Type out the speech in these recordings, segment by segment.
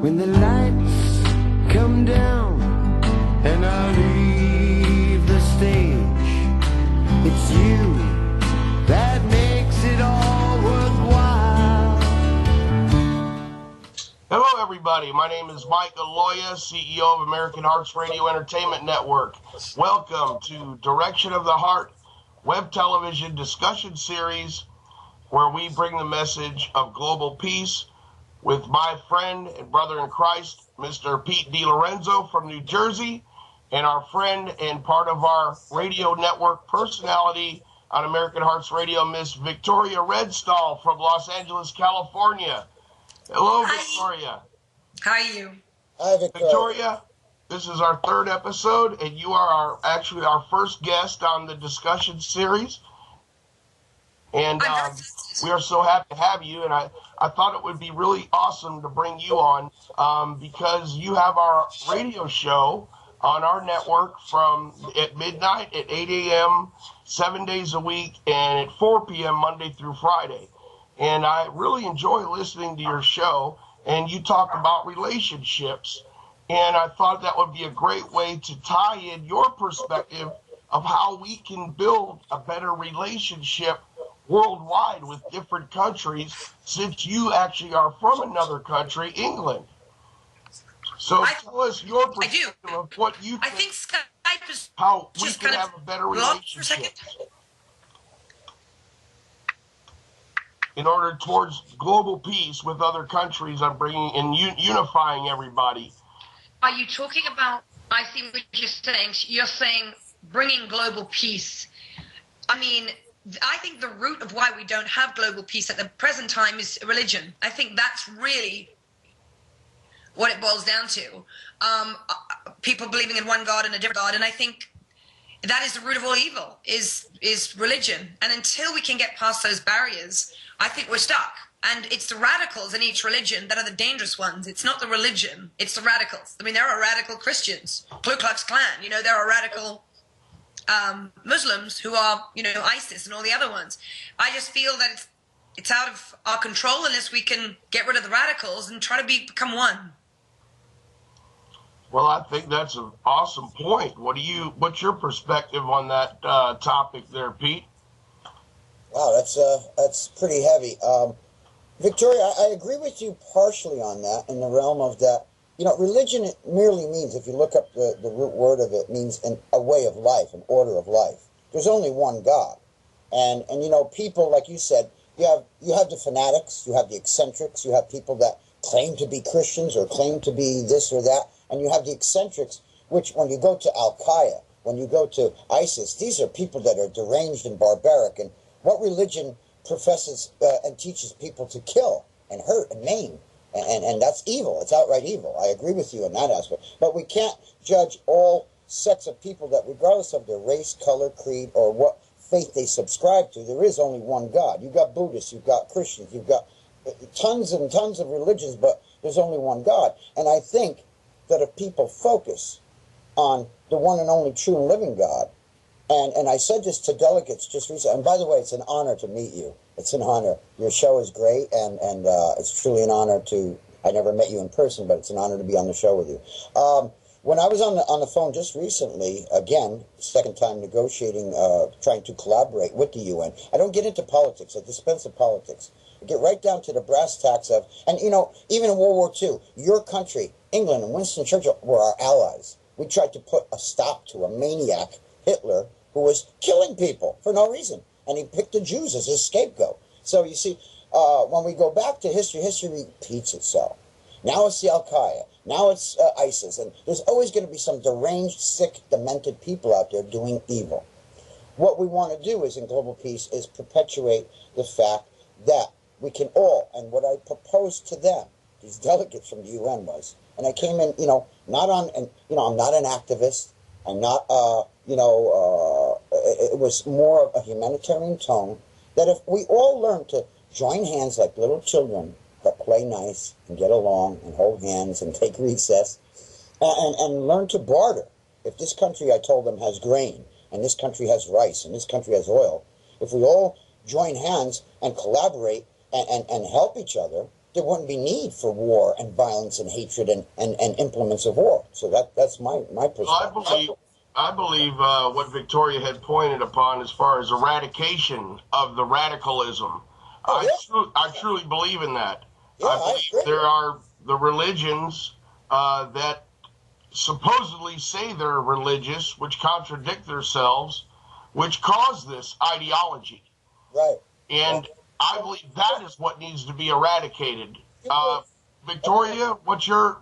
when the lights come down and I leave the stage, it's you that makes it all worthwhile. Hello everybody, my name is Mike Aloia, CEO of American Hearts Radio Entertainment Network. Welcome to Direction of the Heart web television discussion series, where we bring the message of global peace with my friend and brother in Christ, Mr. Pete DeLorenzo from New Jersey, and our friend and part of our radio network personality on American Hearts Radio, Miss Victoria Redstall from Los Angeles, California. Hello, Hi. Victoria. How are you? Hi, Victoria. Victoria, this is our third episode, and you are actually our first guest on the discussion series. And we are so happy to have you, and I thought it would be really awesome to bring you on because you have our radio show on our network from at midnight, at 8 a.m., 7 days a week, and at 4 p.m. Monday through Friday. And I really enjoy listening to your show, and you talk about relationships. And I thought that would be a great way to tie in your perspective of how we can build a better relationship worldwide with different countries, since you actually are from another country, England. So tell us your perspective of what you think Skype is how we just can kind have of a better blocked for a relationship second. in order towards global peace with other countries on bringing and unifying everybody. Are you talking about, I see what you're saying. You're saying bringing global peace. I mean, I think the root of why we don't have global peace at the present time is religion. I think that's really what it boils down to. People believing in one God and a different God. And I think that is the root of all evil, is religion. And until we can get past those barriers, I think we're stuck. And it's the radicals in each religion that are the dangerous ones. It's not the religion, it's the radicals. I mean, there are radical Christians, Ku Klux Klan, there are radical Muslims who are, ISIS and all the other ones. I just feel that it's out of our control unless we can get rid of the radicals and try to become one. Well, I think that's an awesome point. What's your perspective on that topic there, Pete? Wow, that's pretty heavy. Victoria, I agree with you partially on that, in the realm of that. Religion merely means, if you look up the root word of it, means a way of life, an order of life. There's only one God. And people, like you said, you have the fanatics, you have the eccentrics, you have people that claim to be Christians or claim to be this or that, and you have the eccentrics, which when you go to Al-Qaeda, when you go to ISIS, these are people that are deranged and barbaric. And what religion professes and teaches people to kill and hurt and maim? And that's evil. It's outright evil. I agree with you in that aspect. But we can't judge all sects of people that, regardless of their race, color, creed, or what faith they subscribe to, there is only one God. You've got Buddhists, you've got Christians, you've got tons and tons of religions, but there's only one God. And I think that if people focus on the one and only true and living God, and I said this to delegates just recently, and by the way, it's an honor to meet you. It's an honor. Your show is great, and it's truly an honor to, I never met you in person, but it's an honor to be on the show with you. When I was on the phone just recently, again, second time negotiating, trying to collaborate with the UN, I don't get into politics. I dispense of politics. I get right down to the brass tacks of, and even in World War II, your country, England, and Winston Churchill were our allies. We tried to put a stop to a maniac, Hitler, who was killing people for no reason. And he picked the Jews as his scapegoat. So you see, when we go back to history, history repeats itself. Now it's the Al-Qaeda. Now it's ISIS. And there's always going to be some deranged, sick, demented people out there doing evil. What we want to do is, in global peace, is perpetuate the fact that we can all, and what I proposed to them, these delegates from the UN was, and I came in, not on, and I'm not an activist. I'm not, it was more of a humanitarian tone, that if we all learn to join hands like little children that play nice and get along and hold hands and take recess and learn to barter. If this country, I told them, has grain, and this country has rice, and this country has oil, if we all join hands and collaborate and help each other, there wouldn't be need for war and violence and hatred and implements of war. So that's my perspective. Well, I believe what Victoria had pointed upon as far as eradication of the radicalism. I truly believe in that. Yeah, I believe there are the religions that supposedly say they're religious, which contradict themselves, which cause this ideology. Right. And I believe that is what needs to be eradicated. Victoria, what's your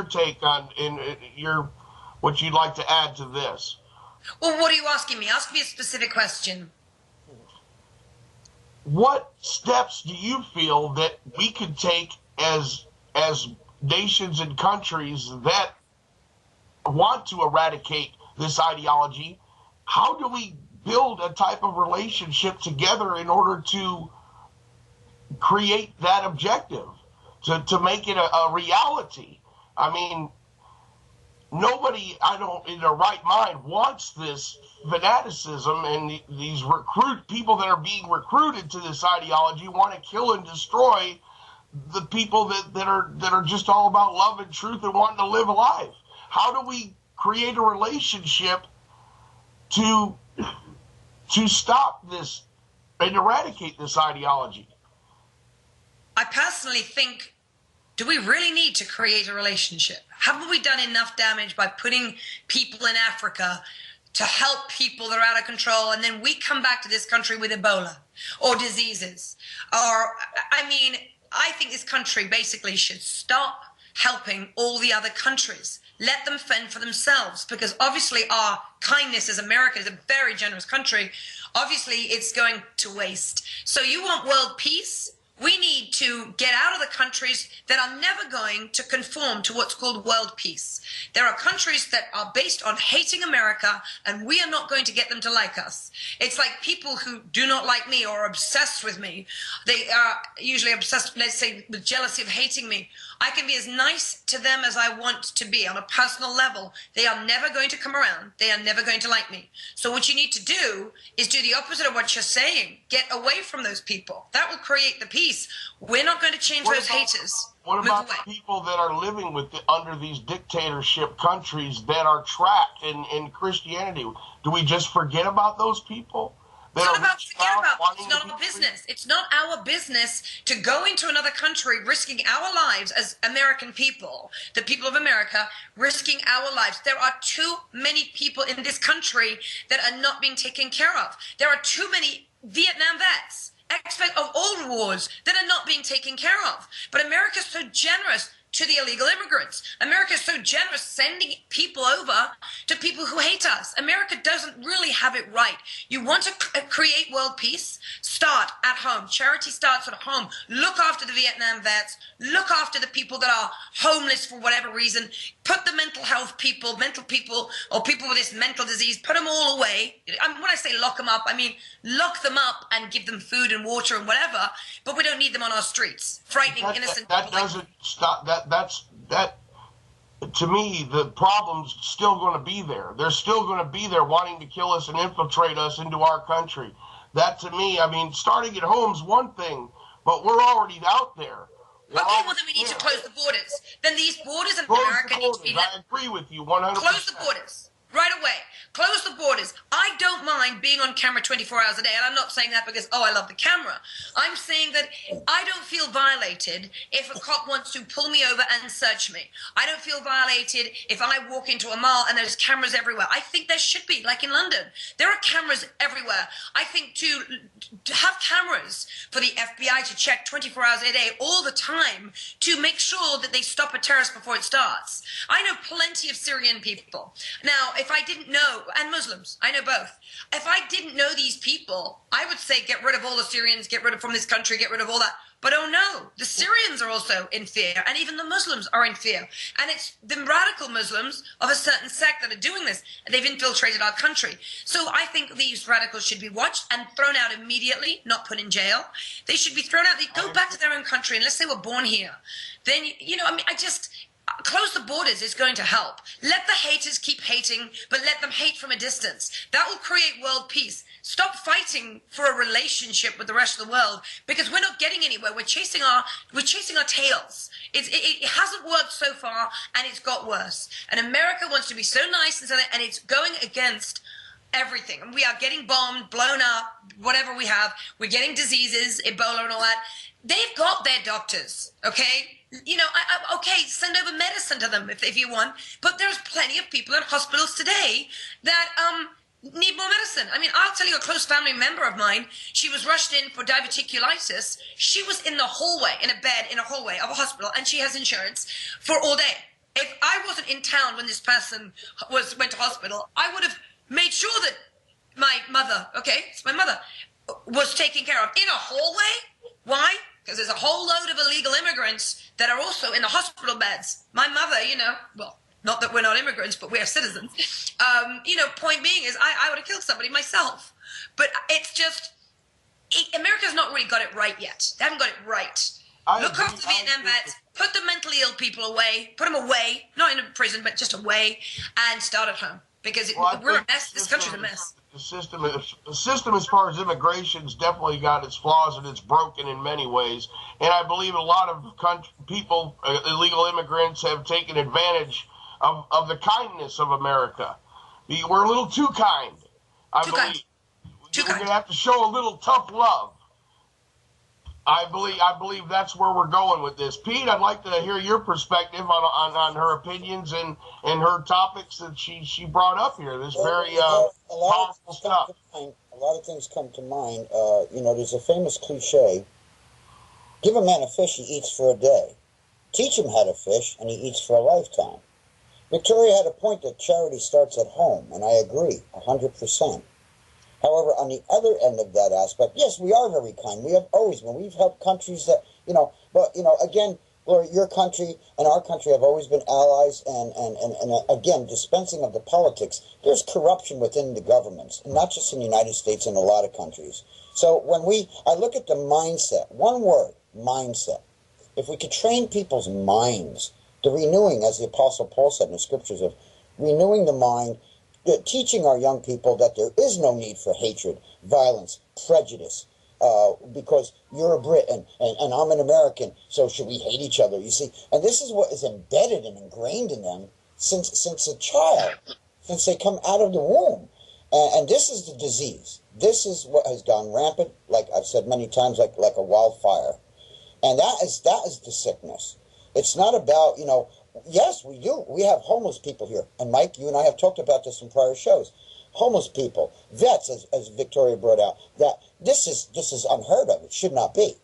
take on what you'd like to add to this? Well, what are you asking me? Ask me a specific question. What steps do you feel that we could take as nations and countries that want to eradicate this ideology? How do we build a type of relationship together in order to create that objective, to make it a reality? I mean, nobody, in their right mind, wants this fanaticism, and these people that are being recruited to this ideology want to kill and destroy the people that are just all about love and truth and wanting to live a life. How do we create a relationship to stop this and eradicate this ideology? I personally think, do we really need to create a relationship? Haven't we done enough damage by putting people in Africa to help people that are out of control, and then we come back to this country with Ebola or diseases? Or, I mean, I think this country basically should stop helping all the other countries. Let them fend for themselves, because obviously our kindness as America is a very generous country. Obviously, it's going to waste. So you want world peace? We need to get out of the countries that are never going to conform to what's called world peace. There are countries that are based on hating America, and we are not going to get them to like us. It's like people who do not like me or are obsessed with me. They are usually obsessed, let's say, with jealousy of hating me. I can be as nice to them as I want to be on a personal level. They are never going to come around. They are never going to like me. So what you need to do is do the opposite of what you're saying. Get away from those people. That will create the peace. We're not going to change those haters. What about the people that are living under these dictatorship countries that are trapped in Christianity? Do we just forget about those people? It's not about forget about them. It's not our business. It's not our business to go into another country risking our lives as American people, the people of America, risking our lives. There are too many people in this country that are not being taken care of. There are too many Vietnam vets, experts of all wars, that are not being taken care of. But America's so generous to the illegal immigrants. America is so generous sending people over to people who hate us. America doesn't really have it right. You want to create world peace? Start at home. Charity starts at home. Look after the Vietnam vets. Look after the people that are homeless for whatever reason. Put the mental people, or people with this mental disease, put them all away. When I say lock them up, I mean lock them up and give them food and water and whatever, but we don't need them on our streets, frightening innocent people. That doesn't stop. That to me, the problem's still going to be there. They're still going to be there wanting to kill us and infiltrate us into our country. That to me, I mean, starting at home is one thing, but we're already out there. Okay, well then we need to close the borders. Then these borders in America need to be let. I agree with you 100%. Close the borders. Right away. Close the borders. I don't mind being on camera 24 hours a day, and I'm not saying that because, I love the camera. I'm saying that I don't feel violated if a cop wants to pull me over and search me. I don't feel violated if I walk into a mall and there's cameras everywhere. I think there should be, like in London. There are cameras everywhere. I think to have cameras for the FBI to check 24 hours a day all the time to make sure that they stop a terrorist before it starts. I know plenty of Syrian people. Now, if I didn't know, and Muslims, I know both. If I didn't know these people, I would say get rid of all the Syrians, get rid of from this country, get rid of all that. But oh no, the Syrians are also in fear, and even the Muslims are in fear. And it's the radical Muslims of a certain sect that are doing this. They've infiltrated our country. So I think these radicals should be watched and thrown out immediately, not put in jail. They should be thrown out. They go back to their own country, unless they were born here. Then, close the borders is going to help. Let the haters keep hating, but let them hate from a distance. That will create world peace. Stop fighting for a relationship with the rest of the world, because we're not getting anywhere. We're chasing our tails. It hasn't worked so far, and it's got worse. And America wants to be so nice and it's going against everything. We are getting bombed, blown up, whatever we have. We're getting diseases, Ebola and all that. They've got their doctors, okay? You know, okay, send over medicine to them if you want. But there's plenty of people in hospitals today that need more medicine. I mean, I'll tell you, a close family member of mine, she was rushed in for diverticulitis. She was in the hallway, in a bed in a hallway of a hospital, and she has insurance for all day. If I wasn't in town when this person went to hospital, I would have made sure that my mother, okay, it's my mother, was taken care of in a hallway. Why? Because there's a whole load of illegal immigrants that are also in the hospital beds. My mother, you know, well, not that we're not immigrants, but we're citizens. You know, point being is I would have killed somebody myself. But it's just, America's not really got it right yet. They haven't got it right. Look after the Vietnam vets, put the mentally ill people away, put them away, not in a prison, but just away, and start at home. Because we're a mess. This country's a mess. The system as far as immigration's definitely got its flaws, and it's broken in many ways. And I believe a lot of people, illegal immigrants, have taken advantage of the kindness of America. We're a little too kind, I believe. We're going to have to show a little tough love. I believe that's where we're going with this. Pete, I'd like to hear your perspective on her opinions and her topics that she brought up here. This very powerful stuff. A lot of things come to mind. You know, there's a famous cliche: give a man a fish, he eats for a day. Teach him how to fish, and he eats for a lifetime. Victoria had a point that charity starts at home, and I agree, 100%. However, on the other end of that aspect, yes, we are very kind. We have always been. We've helped countries that, you know, but, you know, again, Gloria, your country and our country have always been allies, and again, dispensing of the politics, there's corruption within the governments, not just in the United States, in a lot of countries. So when I look at the mindset, one word, mindset. If we could train people's minds, the renewing, as the Apostle Paul said in the scriptures, of renewing the mind, teaching our young people that there is no need for hatred, violence, prejudice, because you're a Brit and I'm an American, so should we hate each other? You see, and this is what is embedded and ingrained in them since a child, since they come out of the womb. And this is the disease. This is what has gone rampant, like I've said many times, like a wildfire. And that is the sickness. It's not about, you know, yes, we do. We have homeless people here. And Mike, you and I have talked about this in prior shows. Homeless people, vets, as Victoria brought out, that this is unheard of. It should not be.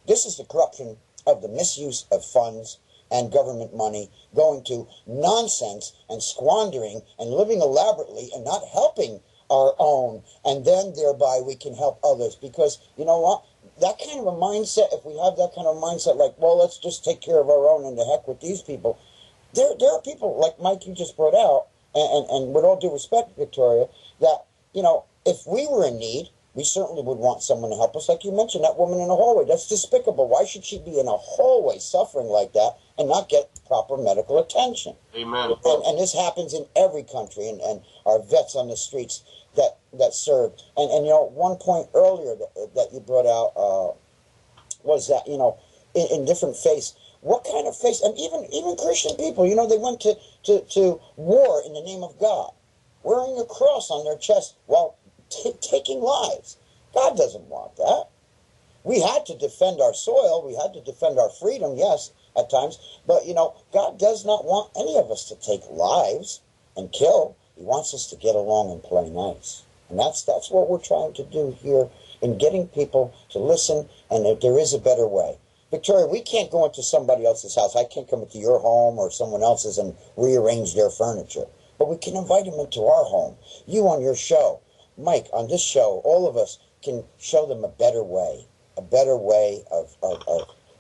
This is the corruption of the misuse of funds and government money going to nonsense and squandering and living elaborately and not helping our own. And then thereby we can help others. Because, you know what? That kind of a mindset, if we have that kind of mindset, like, well, let's just take care of our own and the heck with these people. There are people, like Mike, you just brought out, and with all due respect, Victoria, that, you know, if we were in need, we certainly would want someone to help us. Like you mentioned, that woman in the hallway, that's despicable. Why should she be in a hallway suffering like that and not get proper medical attention? Amen. And this happens in every country, and our vets on the streets that serve. And you know, one point earlier that you brought out was that, you know, in different faiths, what kind of faith, and even Christian people, you know, they went to war in the name of God, wearing a cross on their chest while taking lives. God doesn't want that. We had to defend our soil, we had to defend our freedom, yes, at times, but, you know, God does not want any of us to take lives and kill. He wants us to get along and play nice. And that's what we're trying to do here in getting people to listen, and that there is a better way. Victoria, we can't go into somebody else's house. I can't come into your home or someone else's and rearrange their furniture. But we can invite them into our home. You on your show, Mike on this show, all of us can show them a better way of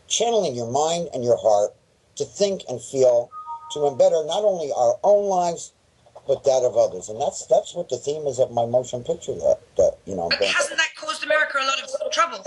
channeling your mind and your heart to think and feel, to better not only our own lives, but that of others. And that's what the theme is of my motion picture that you know. But hasn't that caused America a lot of trouble?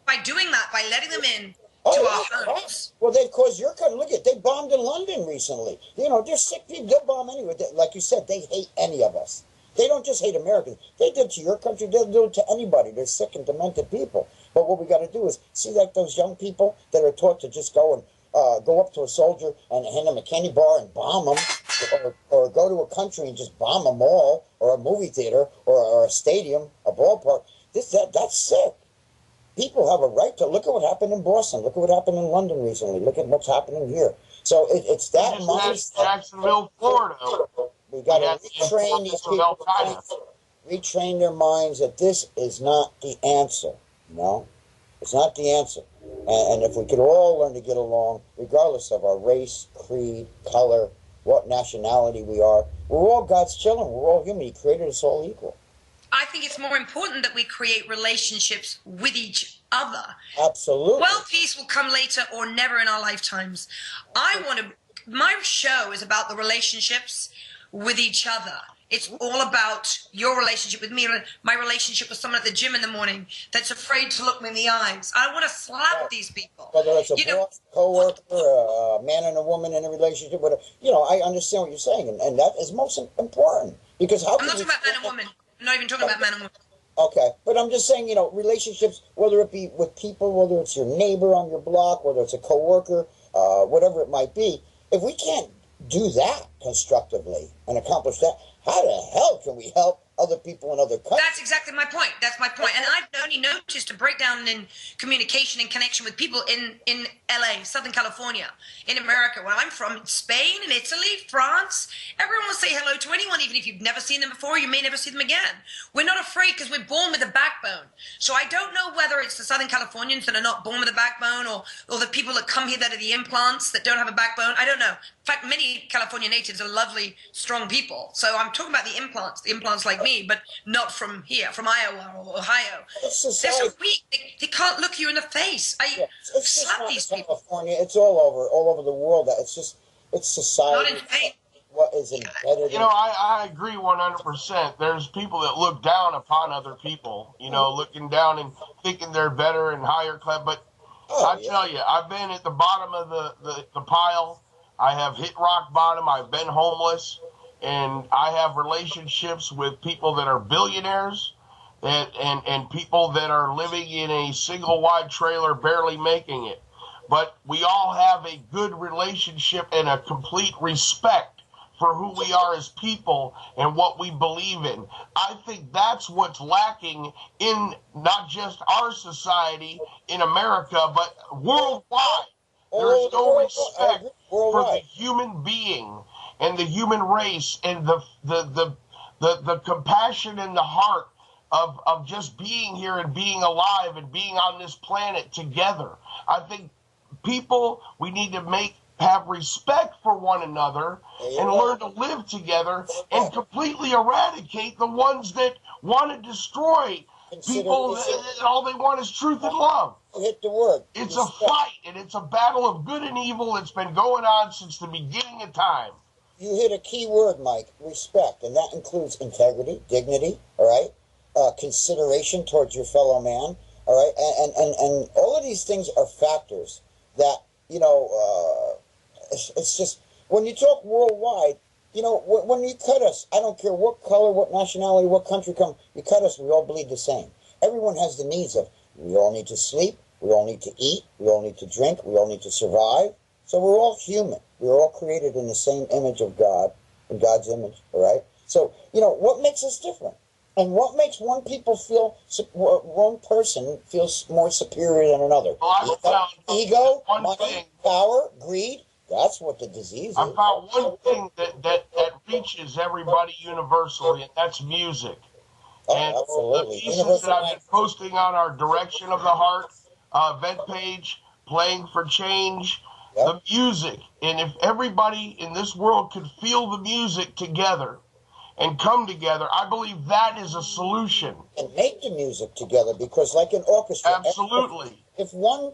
By doing that, by letting them in, to our homes. Well, they caused your country. Look at they bombed in London recently. You know, they're sick people. They'll bomb anyway. Like you said, they hate any of us. They don't just hate Americans. They did to your country. They'll do it to anybody. They're sick and demented people. But what we got to do is see like those young people that are taught to just go up to a soldier and hand him a candy bar and bomb them, or go to a country and just bomb them all, or a movie theater, or a stadium, a ballpark. That's sick. People have a right to look at what happened in Boston. Look at what happened in London recently. Look at what's happening here. So it's that mindset. Jacksonville, Florida. We got to retrain these people, retrain their minds that this is not the answer. You know, it's not the answer. And if we could all learn to get along, regardless of our race, creed, color, what nationality we are, we're all God's children. We're all human. He created us all equal. I think it's more important that we create relationships with each other. Absolutely. World peace will come later or never in our lifetimes. My show is about the relationships with each other. It's all about your relationship with me, my relationship with someone at the gym in the morning that's afraid to look me in the eyes. I want to slap these people. Whether it's a boss, co-worker, a man and a woman in a relationship, I understand what you're saying, and that is most important. Because I'm not talking about man and woman. I'm not even talking about man and woman. Okay, but I'm just saying, relationships, whether it be with people, whether it's your neighbor on your block, whether it's a co-worker, whatever it might be, if we can't do that constructively and accomplish that, how the hell can we help other people in other countries? That's exactly my point. That's my point. And I've only noticed a breakdown in communication and connection with people in LA, Southern California, in America, where I'm from, in Spain, in Italy, France. Everyone will say hello to anyone, even if you've never seen them before, you may never see them again. We're not afraid because we're born with a backbone. So I don't know whether it's the Southern Californians that are not born with a backbone or the people that come here that are the implants that don't have a backbone. I don't know. In fact, many California natives are lovely, strong people. So I'm talking about the implants like me, but not from here, from Iowa or Ohio. They're so weak. They can't look you in the face. It's slap these people. California. It's all over the world. It's society. Not in Spain. What is embedded? I agree 100%. There's people that look down upon other people. Looking down and thinking they're better and higher class. But tell you, I've been at the bottom of the pile. I have hit rock bottom. I've been homeless. And I have relationships with people that are billionaires and people that are living in a single wide trailer, barely making it. But we all have a good relationship and a complete respect for who we are as people and what we believe in. I think that's what's lacking in not just our society in America, but worldwide. There's no respect for the human being and the human race and the compassion in the heart of just being here and being alive and being on this planet together. I think we need to have respect for one another and learn to live together and completely eradicate the ones that want to destroy people. All they want is truth and love. Hit the word. It's a fight, and it's a battle of good and evil. It's been going on since the beginning of time. You hit a key word, Mike, respect, and that includes integrity, dignity, all right, consideration towards your fellow man, all right, and all of these things are factors that, it's just, when you talk worldwide, when you cut us, I don't care what color, what nationality, what country you cut us, we all bleed the same. Everyone has the needs of, we all need to sleep, we all need to eat, we all need to drink, we all need to survive. So we're all human. We're all created in the same image of God, in God's image, all right? So, what makes us different? And what makes one person feel more superior than another? Ego, money, power, greed. That's what the disease is. I found one thing that reaches everybody universally, and that's music. And absolutely. The pieces that I've been posting on our Direction of the Heart event page, Playing for Change, the music. And if everybody in this world could feel the music together and come together, I believe that is a solution. And make the music together, because like an orchestra, absolutely. If one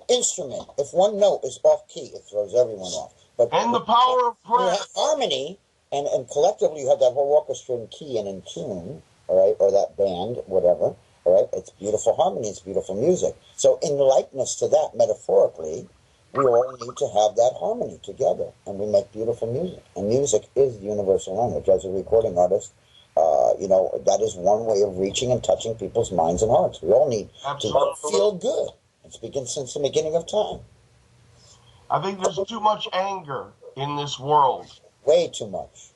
instrument, if one note is off key, it throws everyone off. But the power of prayer. You have harmony, and collectively you have that whole orchestra in key and in tune, all right, or that band, whatever, all All right? It's beautiful harmony. It's beautiful music. So in likeness to that, metaphorically, we all need to have that harmony together, and we make beautiful music. And music is the universal language. As a recording artist, that is one way of reaching and touching people's minds and hearts. We all need to feel good. It's been since the beginning of time. I think there's too much anger in this world. Way too much.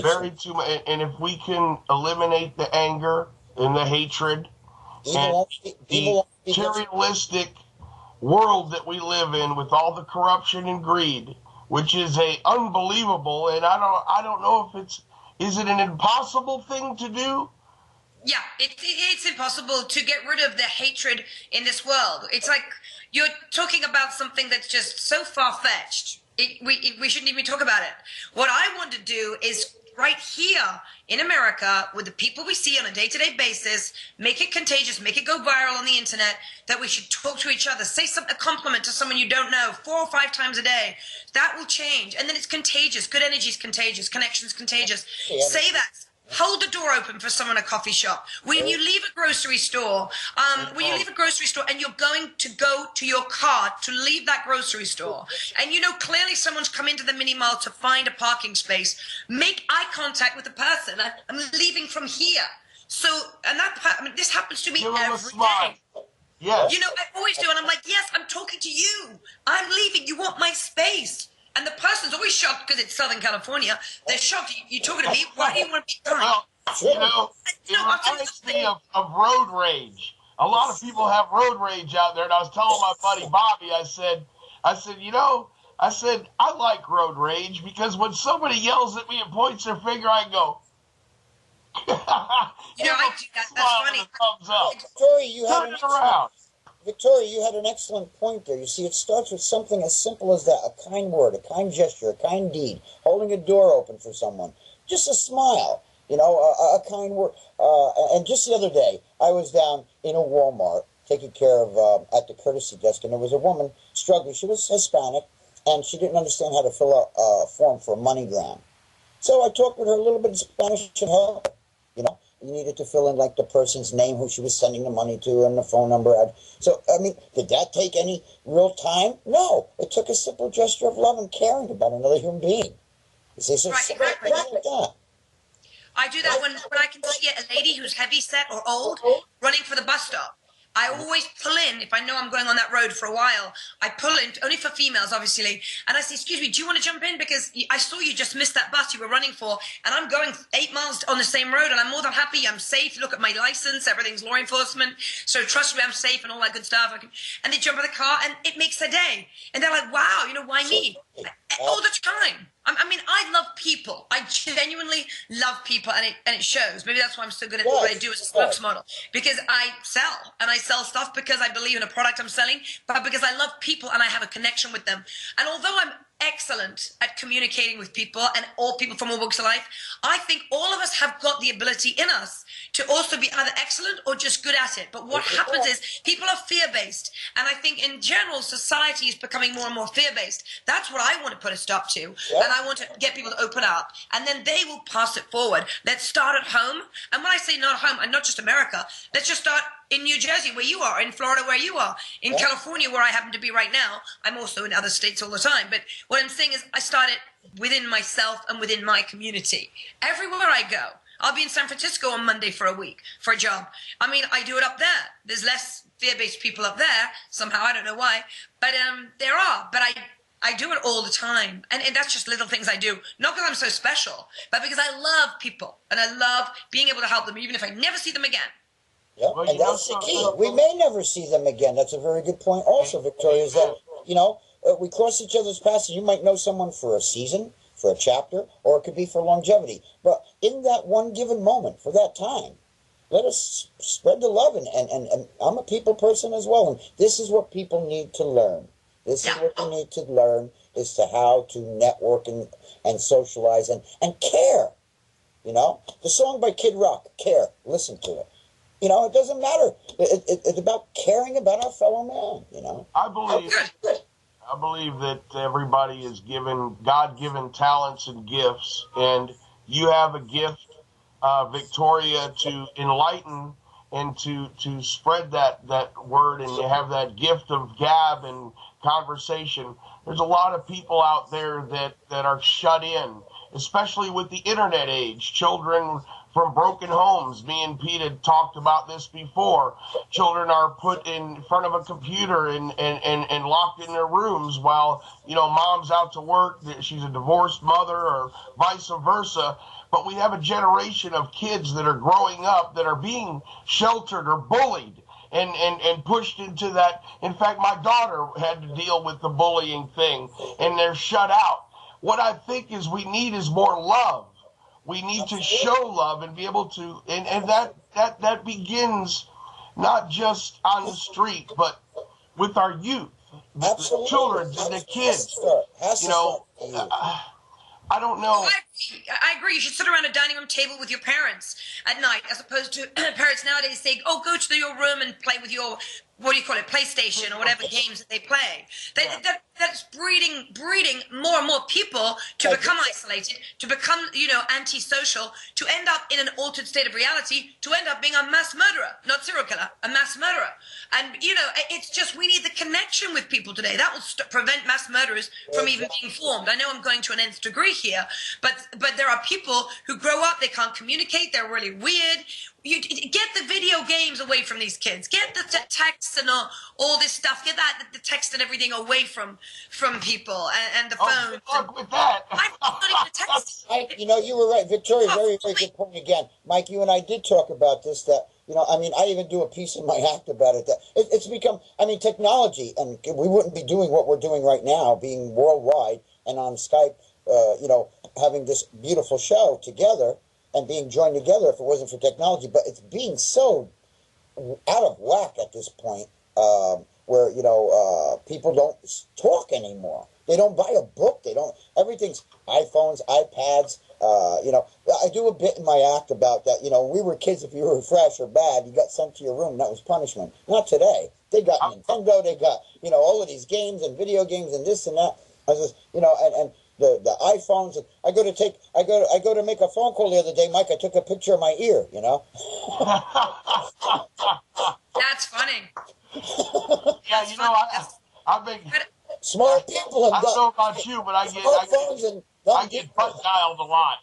Very too much. And if we can eliminate the anger and the hatred and the materialistic world that we live in with all the corruption and greed, which is unbelievable, and I don't know if is it an impossible thing to do? Yeah, it's impossible to get rid of the hatred in this world. It's like you're talking about something that's just so far-fetched. We shouldn't even talk about it. What I want to do is right here in America, with the people we see on a day-to-day basis, make it contagious, make it go viral on the internet, that we should talk to each other, say a compliment to someone you don't know 4 or 5 times a day. That will change. And then it's contagious. Good energy is contagious. Connection's contagious. Yeah. Say that. Hold the door open for someone at a coffee shop. When you leave a grocery store, and you're going to go to your car to leave that grocery store, and you know clearly someone's come into the mini mall to find a parking space, make eye contact with the person. I'm leaving from here. So, and this happens to me every day. Yes. You know, I always do, and I'm like, yes, I'm talking to you. I'm leaving. You want my space. And the person's always shocked because it's Southern California. They're shocked. You talking to me? Why do you want to be gone? Well, it reminds me of road rage. A lot of people have road rage out there. And I was telling my buddy Bobby, I said, I like road rage because when somebody yells at me and points their finger, I go, I do that. That's funny. Thumbs up. Turn it around. Victoria, you had an excellent point there. You see, it starts with something as simple as that, a kind word, a kind gesture, a kind deed, holding a door open for someone, just a smile, a kind word. And just the other day, I was down in a Walmart taking care of, at the courtesy desk, and there was a woman struggling. She was Hispanic, and she didn't understand how to fill out a form for a MoneyGram. So I talked with her a little bit in Spanish to help, You needed to fill in, like, the person's name, who she was sending the money to, and the phone number. So, did that take any real time? No. It took a simple gesture of love and caring about another human being. You see, so right. Like that. I do that when I can see a lady who's heavy set or old running for the bus stop. I always pull in, if I know I'm going on that road for a while, I pull in, only for females, obviously, and I say, excuse me, do you want to jump in? Because I saw you just missed that bus you were running for, and I'm going 8 miles on the same road, and I'm more than happy, I'm safe, look at my license, everything's law enforcement, so trust me, I'm safe and all that good stuff. And they jump in the car, and it makes their day. And they're like, wow, why me? All the time. I love people. I genuinely love people, and it shows. Maybe that's why I'm so good at what I do as a spokesmodel. Because I sell, and I sell stuff because I believe in a product I'm selling, but because I love people and I have a connection with them. And although I'm excellent at communicating with people and all people from all walks of life, I think all of us have got the ability in us to also be either excellent or just good at it. But what happens is people are fear-based, and I think in general society is becoming more and more fear-based. That's what I want to put a stop to, and I want to get people to open up, and then they will pass it forward. Let's start at home, and when I say not home, and not just America, let's just start in New Jersey where you are, in Florida where you are, in California where I happen to be right now. I'm also in other states all the time, but what I'm saying is I started within myself and within my community. Everywhere I go, I'll be in San Francisco on Monday for a week, for a job. I do it up there. There's less fear-based people up there, somehow, I don't know why, but there are, but I do it all the time, and that's just little things I do, not because I'm so special, but because I love people, and I love being able to help them, even if I never see them again. Yeah, well, and that's the key. We may never see them again. That's a very good point also, Victoria, is that, we cross each other's paths, and you might know someone for a season, for a chapter, or it could be for longevity. But in that one given moment, for that time, let us spread the love. And I'm a people person as well, and this is what people need to learn. This is what they need to learn, is to how to network and socialize and care. The song by Kid Rock, Care, listen to it. It doesn't matter. It's about caring about our fellow man, I believe that everybody is given God-given talents and gifts, and you have a gift, Victoria, to enlighten and to spread that word and have that gift of gab and conversation. There's a lot of people out there that are shut in, especially with the internet age. Children from broken homes. Me and Pete had talked about this before. Children are put in front of a computer and locked in their rooms while, mom's out to work. She's a divorced mother or vice versa. But we have a generation of kids that are growing up that are being sheltered or bullied and pushed into that. In fact, my daughter had to deal with the bullying thing, and they're shut out. What I think is we need is more love. We need to show love and be able to, and that begins not just on the street, but with our youth, the children, the kids. I don't know. I agree. You should sit around a dining room table with your parents at night, as opposed to parents nowadays saying, "Oh, go to your room and play with your PlayStation or whatever games that they play." That's breeding more and more people to become isolated, to become antisocial, to end up in an altered state of reality, to end up being a mass murderer, not serial killer, a mass murderer. And it's just we need the connection with people today. That will prevent mass murderers from even being formed. I know I'm going to an nth degree here, but there are people who grow up, they can't communicate, they're really weird. You get the video games away from these kids. Get the texts and all this stuff. Get the text and everything away from people and the phone. Good luck with that. I'm not even a text. You were right, Victoria. Very, very good point again, Mike. You and I did talk about this. That I even do a piece in my act about it. That it's become. Technology, and we wouldn't be doing what we're doing right now, being worldwide and on Skype. Having this beautiful show together and being joined together if it wasn't for technology. But it's being so out of whack at this point where, people don't talk anymore. They don't buy a book. Everything's iPhones, iPads. I do a bit in my act about that. When we were kids, if you were fresh or bad, you got sent to your room. That was punishment. Not today. They got Nintendo. They got, all of these games and video games and this and that. I was just, and the iPhones. I go to make a phone call the other day, Mike. I took a picture of my ear. That's funny. Yeah, I think smart people. I don't know about you, but I get butt dialed a lot.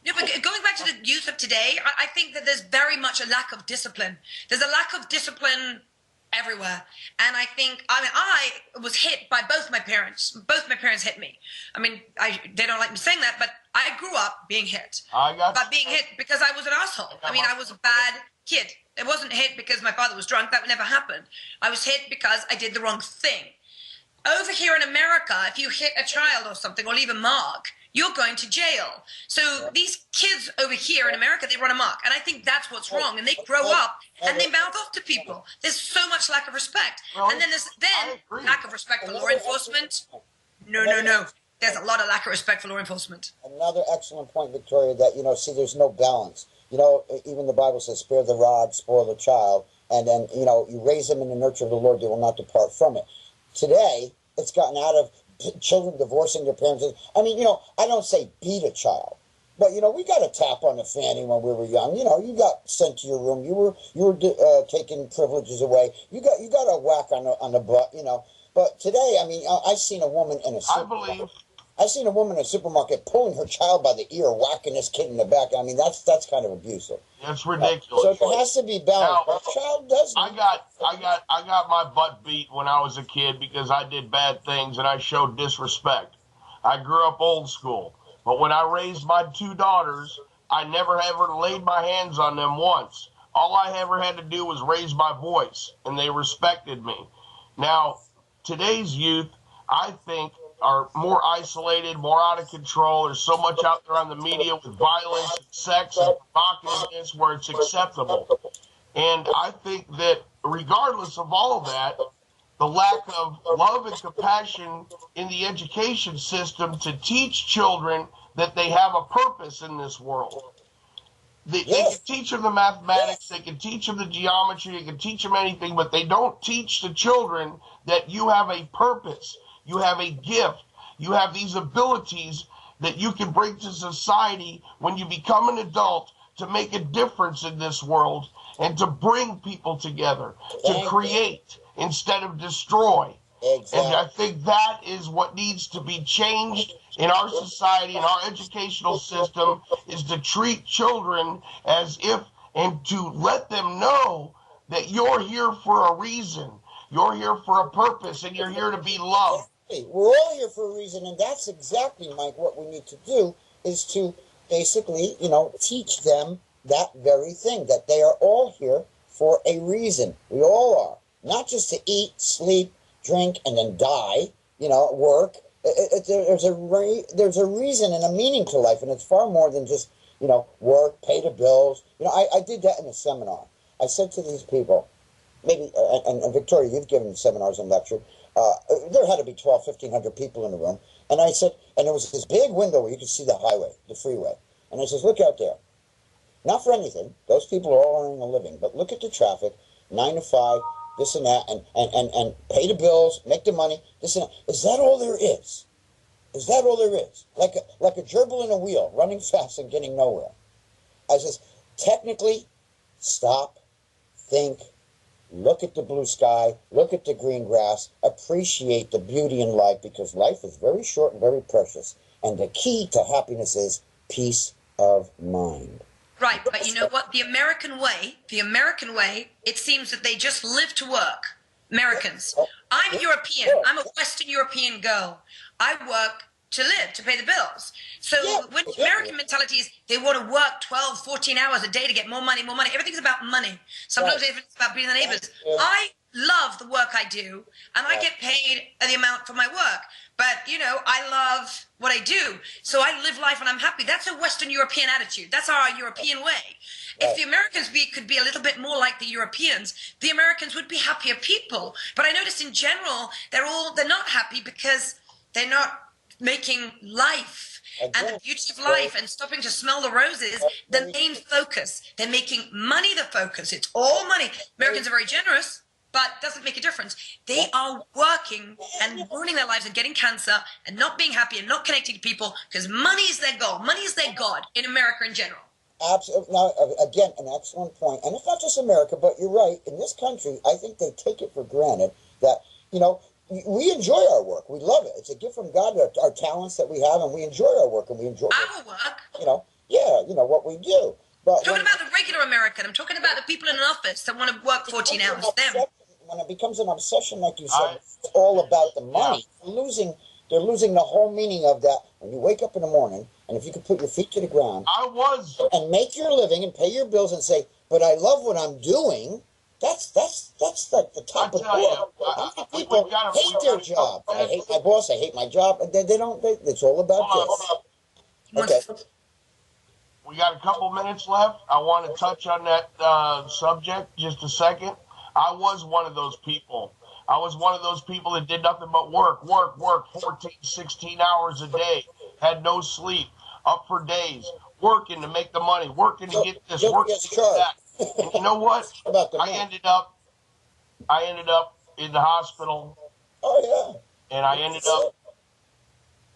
No, but going back to the youth of today, I think that there's very much a lack of discipline. There's a lack of discipline everywhere. And I think, I was hit by both my parents. Both my parents hit me. They don't like me saying that, but I grew up being hit. Being hit because I was an asshole. I was a bad kid. It wasn't hit because my father was drunk. That never happened. I was hit because I did the wrong thing. Over here in America, if you hit a child or something or leave a mark, you're going to jail. So these kids over here in America, they run amok. And I think that's what's wrong. And they grow up and they mouth off to people. There's so much lack of respect. And then there's lack of respect for law enforcement. No. There's a lot of lack of respect for law enforcement. Another excellent point, Victoria, that, there's no balance. Even the Bible says, spare the rod, spoil the child. And then, you raise them in the nurture of the Lord, they will not depart from it. Today, it's gotten out of children divorcing their parents. I don't say beat a child, but we got a tap on the fanny when we were young. You got sent to your room. You were taking privileges away. You got a whack on the butt. But today, I've seen a woman in a supermarket. I've seen a woman in a supermarket pulling her child by the ear, whacking this kid in the back. That's kind of abusive. That's ridiculous. So there has to be balance. Now, a child doesn't. I got my butt beat when I was a kid because I did bad things and I showed disrespect. I grew up old school, but when I raised my two daughters, I never ever laid my hands on them once. All I ever had to do was raise my voice, and they respected me. Now, today's youth, I think, are more isolated, more out of control. There's so much out there on the media with violence, and sex, and provocativeness where it's acceptable. And I think that regardless of all of that, the lack of love and compassion in the education system to teach children that they have a purpose in this world. They can teach them the mathematics, they can teach them the geometry, they can teach them anything, but they don't teach the children that you have a purpose. You have a gift. You have these abilities that you can bring to society when you become an adult to make a difference in this world and to bring people together, to create instead of destroy. Exactly. And I think that is what needs to be changed in our society, in our educational system, is to treat children as if, and to let them know that you're here for a reason. You're here for a purpose, and you're here to be loved. We're all here for a reason, and that's exactly, Mike, what we need to do is to basically, teach them that very thing, that they are all here for a reason. We all are. Not just to eat, sleep, drink, and then die, work. There's a reason and a meaning to life, and it's far more than just, work, pay the bills. I did that in a seminar. I said to these people, maybe, and Victoria, you've given seminars and lectured, there had to be 1,500 people in the room, and I said, and there was this big window where you could see the highway, the freeway, and I says, look out there. Not for anything, those people are all earning a living, but look at the traffic, 9 to 5, this and that, and pay the bills, make the money, this and that. Is that all there is? Is that all there is? Like a gerbil in a wheel, running fast and getting nowhere. I says, technically, stop, think, look at the blue sky, look at the green grass, appreciate the beauty in life, because life is very short and very precious. And the key to happiness is peace of mind. Right, but you know what? The American way, it seems that they just live to work. Americans. I'm European. I'm a Western European girl. I work to live, to pay the bills. So when American mentality is they want to work 12, 14 hours a day to get more money. Everything's about money. Sometimes it's about being the neighbors. I love the work I do, and I get paid the amount for my work. But, I love what I do. So I live life and I'm happy. That's a Western European attitude. That's our European way. If the Americans could be a little bit more like the Europeans, the Americans would be happier people. But I notice in general, they're not happy because they're not making life and the beauty of life and stopping to smell the roses the main focus. They're making money the focus. It's all money. Americans are very generous, but doesn't make a difference. They are working and ruining their lives and getting cancer and not being happy and not connecting to people because money is their goal. Money is their God in America in general. Absolutely. Now, again, an excellent point. And it's not just America, but you're right. In this country, I think they take it for granted that, we enjoy our work. We love it. It's a gift from God, our talents that we have, and we enjoy our work, and we enjoy our work. What we do. But I'm talking about the regular American. I'm talking about the people in an office that want to work 14 hours. Them. When it becomes an obsession, like you said, it's all about the money. They're losing the whole meaning of that. When you wake up in the morning, and if you could put your feet to the ground and make your living and pay your bills and say, but I love what I'm doing, that's like the top of the world. How many people hate their job? I hate my boss, I hate my job, and it's all about this. Okay. We got a couple minutes left. I want to touch on that subject just a second. I was one of those people. I was one of those people that did nothing but work, 14, 16 hours a day, had no sleep, up for days, working to make the money, working to get this, working to get that. And you know what? I ended up in the hospital. Oh, yeah. And I ended up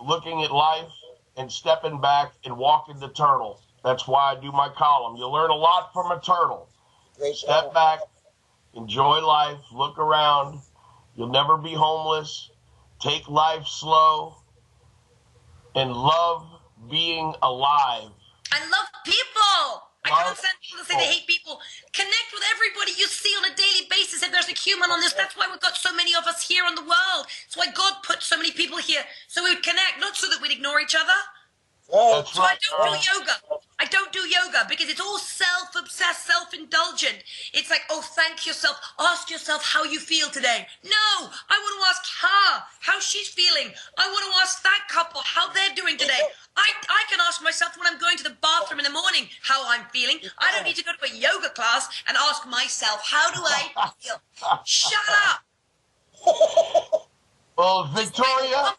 looking at life and stepping back and walking the turtle. That's why I do my column. You learn a lot from a turtle. Step back, enjoy life, look around. You'll never be homeless. Take life slow and love being alive. I love people. I can't stand people that say they hate people. Connect with everybody you see on a daily basis. If there's a human on this, that's why we've got so many of us here in the world. That's why God put so many people here, so we would connect, not so that we'd ignore each other. So I don't do yoga. I don't do yoga because it's all self-obsessed, self-indulgent. It's like, thank yourself. Ask yourself how you feel today. No, I want to ask her how she's feeling. I want to ask that couple how they're doing today. I can ask myself when I'm going to the bathroom in the morning how I'm feeling. I don't need to go to a yoga class and ask myself, how do I feel? Shut up. Well, Victoria,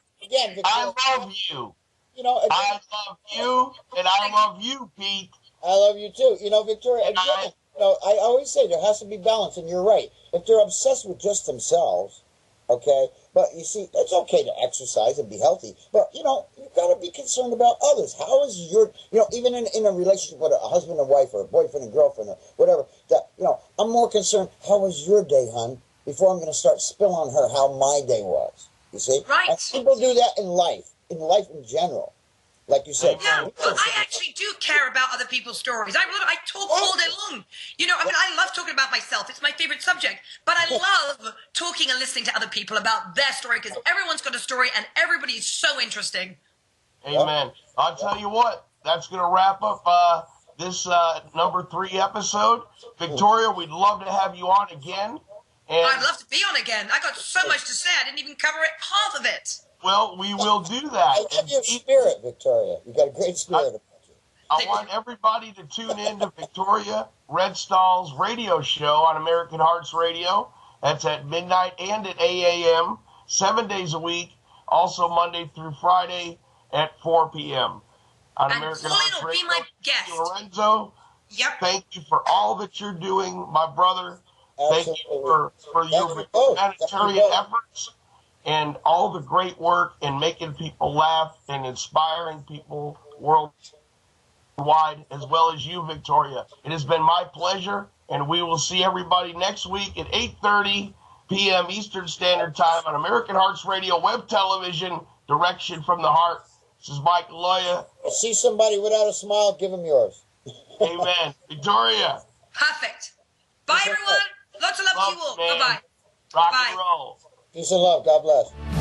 I love you. I love you, and I love you, Pete. I love you too. Victoria, again, I always say there has to be balance, and you're right. If they're obsessed with just themselves, Okay, but you see, it's okay to exercise and be healthy, but you know, you've got to be concerned about others. How is your, you know, even in a relationship with a husband and wife or a boyfriend and girlfriend or whatever, that, you know, I'm more concerned, how was your day, hon, before I'm going to start spilling on her how my day was. You see? Right. And people do that in life in general. Like you said. Yeah, but I actually do care about other people's stories. I talk all day long. You know, I mean, I love talking about myself. It's my favorite subject. But I love talking and listening to other people about their story because everyone's got a story and everybody is so interesting. Amen. I'll tell you what, that's going to wrap up this number 3 episode. Victoria, we'd love to have you on again. And I'd love to be on again. I got so much to say. I didn't even cover it, half of it. well, we will do that. I love your spirit, Victoria. You got a great spirit about you. I want everybody to tune in to Victoria Redstall's radio show on American Hearts Radio. That's at midnight and at 8 a.m., 7 days a week, also Monday through Friday at 4 p.m. on And American Pauline Hearts will be Radio. my guest. DeLorenzo, Yep. thank you for all that you're doing, my brother. Thank Absolutely. you for your Thank you both. humanitarian efforts and all the great work in making people laugh and inspiring people worldwide, as well as you, Victoria. It has been my pleasure, and we will see everybody next week at 8:30 p.m. Eastern Standard Time on American Hearts Radio, web television, Direction from the Heart. This is Mike Aloia. See somebody without a smile, give them yours. Amen. Victoria. Perfect. Bye, everyone. Lots of love to you all. man. Bye-bye. Rock Bye. and roll. Peace and love. God bless.